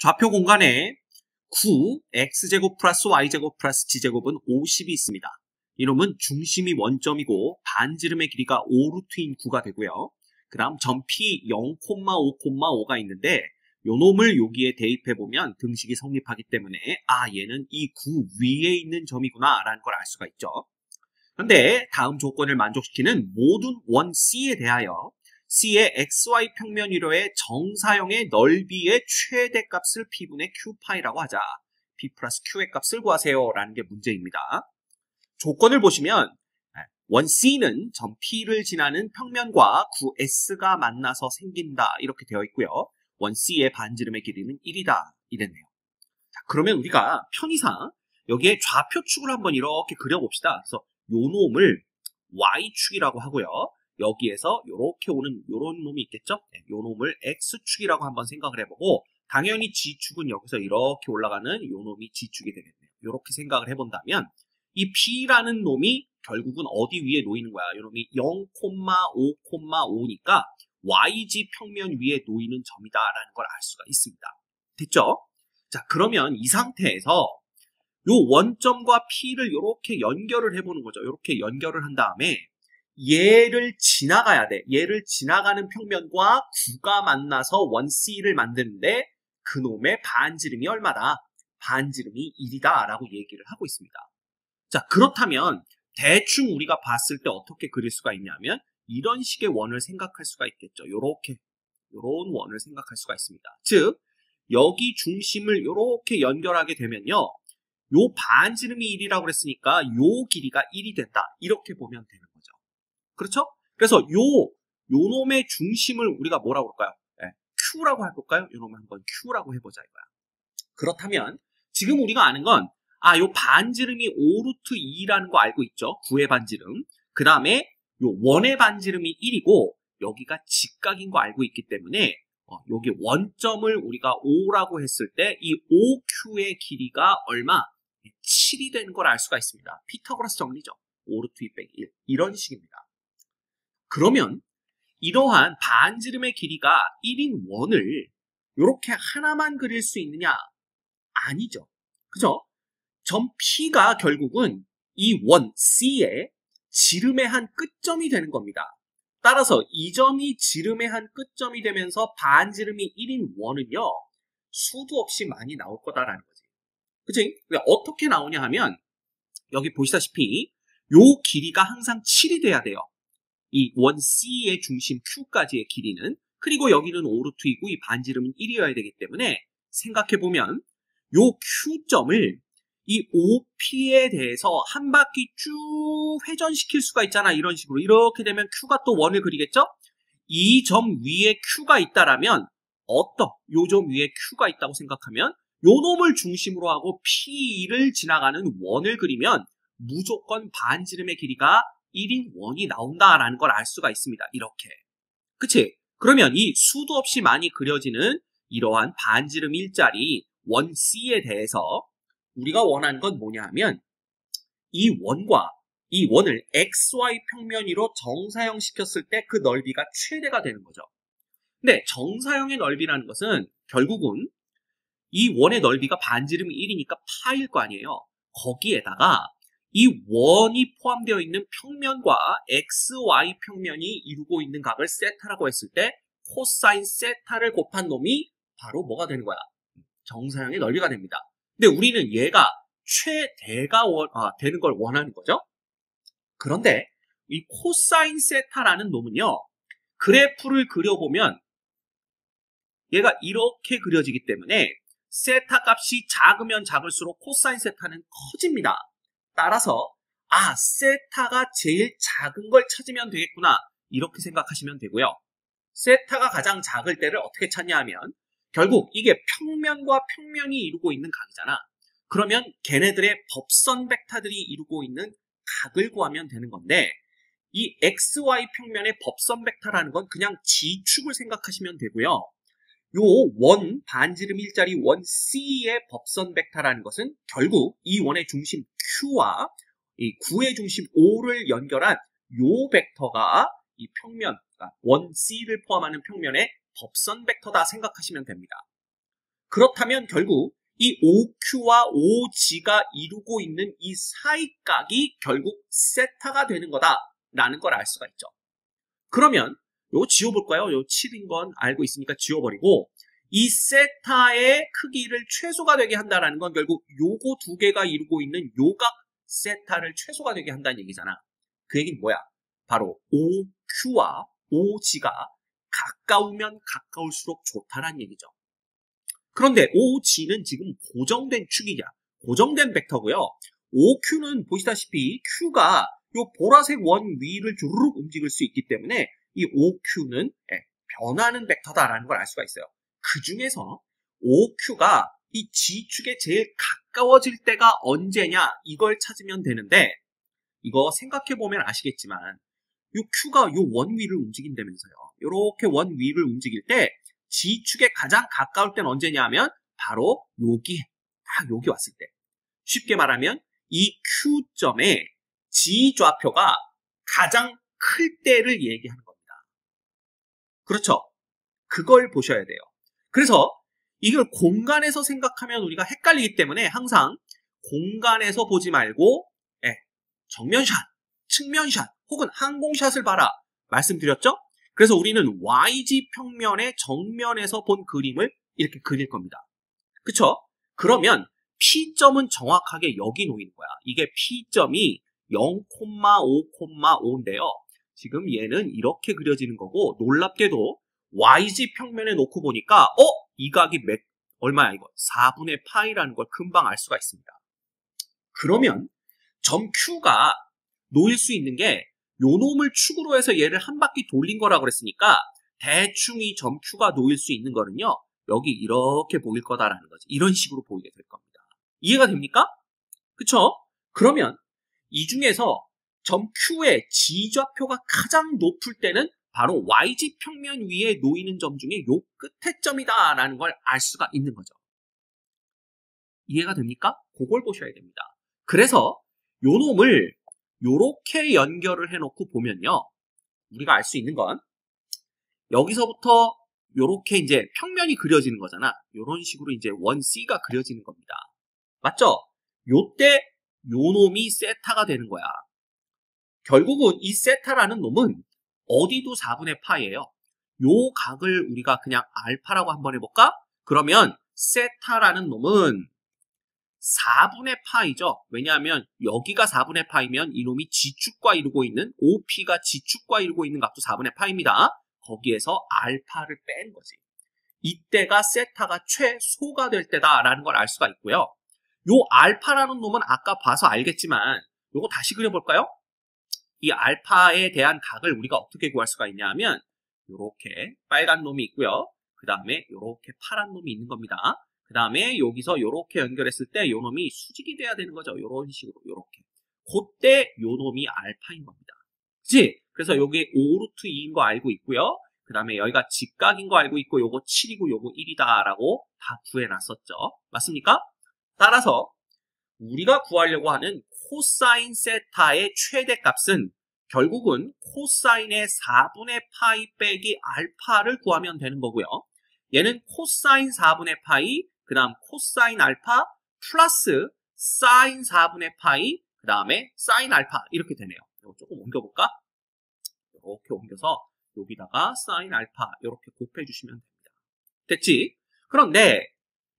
좌표 공간에 9, x제곱 플러스 y제곱 플러스 g제곱은 50이 있습니다. 이놈은 중심이 원점이고 반지름의 길이가 5루트인 9가 되고요. 그 다음 점 P 0,5,5가 있는데 요 놈을 여기에 대입해보면 등식이 성립하기 때문에 얘는 이 9 위에 있는 점이구나 라는 걸 알 수가 있죠. 그런데 다음 조건을 만족시키는 모든 원 C에 대하여 C의 XY 평면 위로의 정사형의 넓이의 최대값을 P분의 Q파이라고 하자. P 플러스 Q의 값을 구하세요 라는 게 문제입니다. 조건을 보시면 원 C는 점 P를 지나는 평면과 구 S가 만나서 생긴다 이렇게 되어 있고요. 원 C의 반지름의 길이는 1이다 이랬네요. 자, 그러면 우리가 편의상 여기에 좌표축을 한번 이렇게 그려봅시다. 그래서 요 놈을 Y축이라고 하고요. 여기에서 이렇게 오는 요런 놈이 있겠죠? 요 놈을 X축이라고 한번 생각을 해보고 당연히 G축은 여기서 이렇게 올라가는 요 놈이 G축이 되겠네요. 이렇게 생각을 해본다면 이 P라는 놈이 결국은 어디 위에 놓이는 거야? 요 놈이 0,5,5니까 YG 평면 위에 놓이는 점이다라는 걸 알 수가 있습니다. 됐죠? 자, 그러면 이 상태에서 요 원점과 P를 이렇게 연결을 해보는 거죠. 이렇게 연결을 한 다음에 얘를 지나가야 돼. 얘를 지나가는 평면과 9가 만나서 원 C를 만드는데 그놈의 반지름이 얼마다? 반지름이 1이다 라고 얘기를 하고 있습니다. 자, 그렇다면 대충 우리가 봤을 때 어떻게 그릴 수가 있냐면 이런 식의 원을 생각할 수가 있겠죠. 요런 원을 생각할 수가 있습니다. 즉 여기 중심을 요렇게 연결하게 되면요. 요 반지름이 1이라고 그랬으니까 요 길이가 1이 된다. 이렇게 보면 되는 거죠. 그렇죠? 그래서 요 놈의 중심을 우리가 뭐라고 할까요? Q라고 해볼까요? 요 놈을 한번 Q라고 해보자 이거야. 그렇다면 지금 우리가 아는 건 요 반지름이 5루트 2라는 거 알고 있죠? 9의 반지름. 그 다음에 요 원의 반지름이 1이고 여기가 직각인 거 알고 있기 때문에 여기 원점을 우리가 5라고 했을 때 이 OQ의 길이가 얼마? 7이 되는 걸 알 수가 있습니다. 피타고라스 정리죠. 5루트 2 빼기 1. 이런 식입니다. 그러면 이러한 반지름의 길이가 1인 원을 이렇게 하나만 그릴 수 있느냐? 아니죠. 그죠? 점 P가 결국은 이 원 C의 지름의 한 끝점이 되는 겁니다. 따라서 이 점이 지름의 한 끝점이 되면서 반지름이 1인 원은요. 수도 없이 많이 나올 거다라는 거지. 그치? 어떻게 나오냐 하면 여기 보시다시피 요 길이가 항상 7이 돼야 돼요. 이 원 C의 중심 Q까지의 길이는. 그리고 여기는 5루트이고 이 반지름은 1이어야 되기 때문에 생각해보면 요 Q점을 이 OP에 대해서 한 바퀴 쭉 회전시킬 수가 있잖아. 이런 식으로. 이렇게 되면 Q가 또 원을 그리겠죠? 이 점 위에 Q가 있다라면 요 점 위에 Q가 있다고 생각하면 요 놈을 중심으로 하고 P를 지나가는 원을 그리면 무조건 반지름의 길이가 1인 원이 나온다라는 걸 알 수가 있습니다. 이렇게. 그치? 그러면 이 수도 없이 많이 그려지는 이러한 반지름 일자리 원 C에 대해서 우리가 원하는 건 뭐냐 하면 이 원을 XY 평면 위로 정사형 시켰을 때 그 넓이가 최대가 되는 거죠. 근데 정사형의 넓이라는 것은 결국은 이 원의 넓이가 반지름이 1이니까 파일 거 아니에요. 거기에다가 이 원이 포함되어 있는 평면과 XY 평면이 이루고 있는 각을 세타라고 했을 때 코사인 세타를 곱한 놈이 바로 뭐가 되는 거야? 정사형의 넓이가 됩니다. 근데 우리는 얘가 최대가 되는 걸 원하는 거죠. 그런데 이 코사인 세타라는 놈은요. 그래프를 그려보면 얘가 이렇게 그려지기 때문에 세타 값이 작으면 작을수록 코사인 세타는 커집니다. 따라서 세타가 제일 작은 걸 찾으면 되겠구나. 이렇게 생각하시면 되고요. 세타가 가장 작을 때를 어떻게 찾냐 하면 결국 이게 평면과 평면이 이루고 있는 각이잖아. 그러면 걔네들의 법선 벡터들이 이루고 있는 각을 구하면 되는 건데 이 XY 평면의 법선 벡터라는 건 그냥 G축을 생각하시면 되고요. 요 원 반지름 일자리 원 C의 법선 벡터라는 것은 결국 이 원의 중심 Q와 이 9의 중심 O를 연결한 요 벡터가 이 평면, 원 C를 포함하는 평면의 법선 벡터다 생각하시면 됩니다. 그렇다면 결국 이 OQ와 OG가 이루고 있는 이 사이각이 결국 세타가 되는 거다라는 걸 알 수가 있죠. 그러면 요거 지워볼까요? 요 7인 건 알고 있으니까 지워버리고 이 세타의 크기를 최소가 되게 한다는 건 결국 요거 두 개가 이루고 있는 요각 세타를 최소가 되게 한다는 얘기잖아. 그 얘기는 뭐야? 바로 OQ와 OG가 가까우면 가까울수록 좋다라는 얘기죠. 그런데 OG는 지금 고정된 축이냐, 고정된 벡터고요. OQ는 보시다시피 Q가 요 보라색 원 위를 주르륵 움직일 수 있기 때문에 이 OQ는 변하는 벡터다라는 걸 알 수가 있어요. 그 중에서 OQ가 이 G축에 제일 가까워질 때가 언제냐 이걸 찾으면 되는데 이거 생각해보면 아시겠지만 요 Q가 요 원 위를 움직인다면서요. 요렇게 원 위를 움직일 때 G축에 가장 가까울 땐 언제냐 하면 바로 여기, 딱 여기 왔을 때. 쉽게 말하면 이 Q점에 G 좌표가 가장 클 때를 얘기하는 겁니다. 그렇죠? 그걸 보셔야 돼요. 그래서 이걸 공간에서 생각하면 우리가 헷갈리기 때문에 항상 공간에서 보지 말고 정면샷, 측면샷 혹은 항공샷을 봐라 말씀드렸죠? 그래서 우리는 YG 평면의 정면에서 본 그림을 이렇게 그릴 겁니다. 그쵸? 그러면 P점은 정확하게 여기 놓이는 거야. 이게 P점이 0,5,5인데요. 지금 얘는 이렇게 그려지는 거고 놀랍게도 YG 평면에 놓고 보니까 이 각이 얼마야 이거? 4분의 파이라는 걸 금방 알 수가 있습니다. 그러면 점 Q가 놓일 수 있는 게 요 놈을 축으로 해서 얘를 한 바퀴 돌린 거라고 그랬으니까 대충 이 점 Q가 놓일 수 있는 거는요. 여기 이렇게 보일 거다라는 거지. 이런 식으로 보이게 될 겁니다. 이해가 됩니까? 그쵸? 그러면 이 중에서 점 Q의 G좌표가 가장 높을 때는 바로 YG 평면 위에 놓이는 점 중에 요 끝에 점이다 라는 걸 알 수가 있는 거죠. 이해가 됩니까? 그걸 보셔야 됩니다. 그래서 요 놈을 요렇게 연결을 해놓고 보면요. 우리가 알 수 있는 건 여기서부터 요렇게 이제 평면이 그려지는 거잖아. 요런 식으로 이제 원 C가 그려지는 겁니다. 맞죠? 요때 요 놈이 세타가 되는 거야. 결국은 이 세타라는 놈은 어디도 4분의 파이예요. 요 각을 우리가 그냥 알파라고 한번 해볼까? 그러면 세타라는 놈은 4분의 파이죠. 왜냐하면 여기가 4분의 파이면 이놈이 G축과 이루고 있는 OP가 G축과 이루고 있는 각도 4분의 파입니다. 거기에서 알파를 뺀 거지. 이때가 세타가 최소가 될 때다라는 걸 알 수가 있고요. 요 알파라는 놈은 아까 봐서 알겠지만 요거 다시 그려볼까요? 이 알파에 대한 각을 우리가 어떻게 구할 수가 있냐 하면 요렇게 빨간 놈이 있고요. 그 다음에 요렇게 파란 놈이 있는 겁니다. 그 다음에 여기서 요렇게 연결했을 때 요 놈이 수직이 돼야 되는 거죠. 요런 식으로 요렇게. 그때 요 놈이 알파인 겁니다. 그치? 그래서 여기 5루트 2인 거 알고 있고요. 그 다음에 여기가 직각인 거 알고 있고 요거 7이고 요거 1이다 라고 다 구해놨었죠. 맞습니까? 따라서 우리가 구하려고 하는 코사인 세타의 최대값은 결국은 코사인의 4분의 파이 빼기 알파를 구하면 되는 거고요. 얘는 코사인 4분의 파이, 그 다음 코사인 알파 플러스 사인 4분의 파이, 그 다음에 사인 알파 이렇게 되네요. 이거 조금 옮겨볼까? 이렇게 옮겨서 여기다가 사인 알파 이렇게 곱해주시면 됩니다. 됐지? 그런데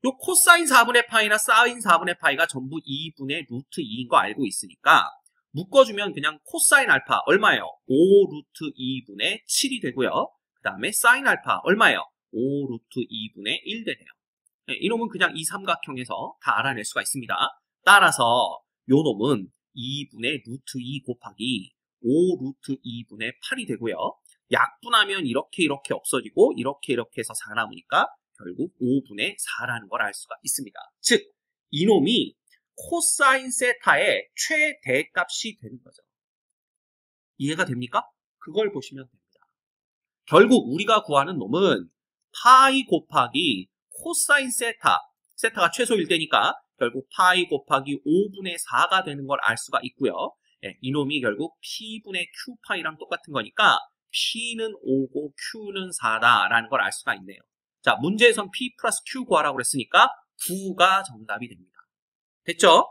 요 코사인 4분의 파이나 사인 4분의 파이가 전부 2분의 루트 2인 거 알고 있으니까 묶어주면 그냥 코사인 알파 얼마예요? 5 루트 2분의 7이 되고요. 그 다음에 사인 알파 얼마예요? 5 루트 2분의 1 되네요. 네, 이놈은 그냥 이 삼각형에서 다 알아낼 수가 있습니다. 따라서 요 놈은 2분의 루트 2 곱하기 5 루트 2분의 8이 되고요. 약분하면 이렇게 없어지고 이렇게 해서 4 남으니까 결국 5분의 4라는 걸 알 수가 있습니다. 즉 이놈이 코사인 세타의 최대값이 되는 거죠. 이해가 됩니까? 그걸 보시면 됩니다. 결국 우리가 구하는 놈은 파이 곱하기 코사인 세타가 최소일 때니까 결국 파이 곱하기 5분의 4가 되는 걸 알 수가 있고요. 네, 이놈이 결국 P분의 Q파이랑 똑같은 거니까 P는 5고 Q는 4다라는 걸 알 수가 있네요. 자, 문제에선 P 플러스 Q 구하라고 그랬으니까 9가 정답이 됩니다. 됐죠?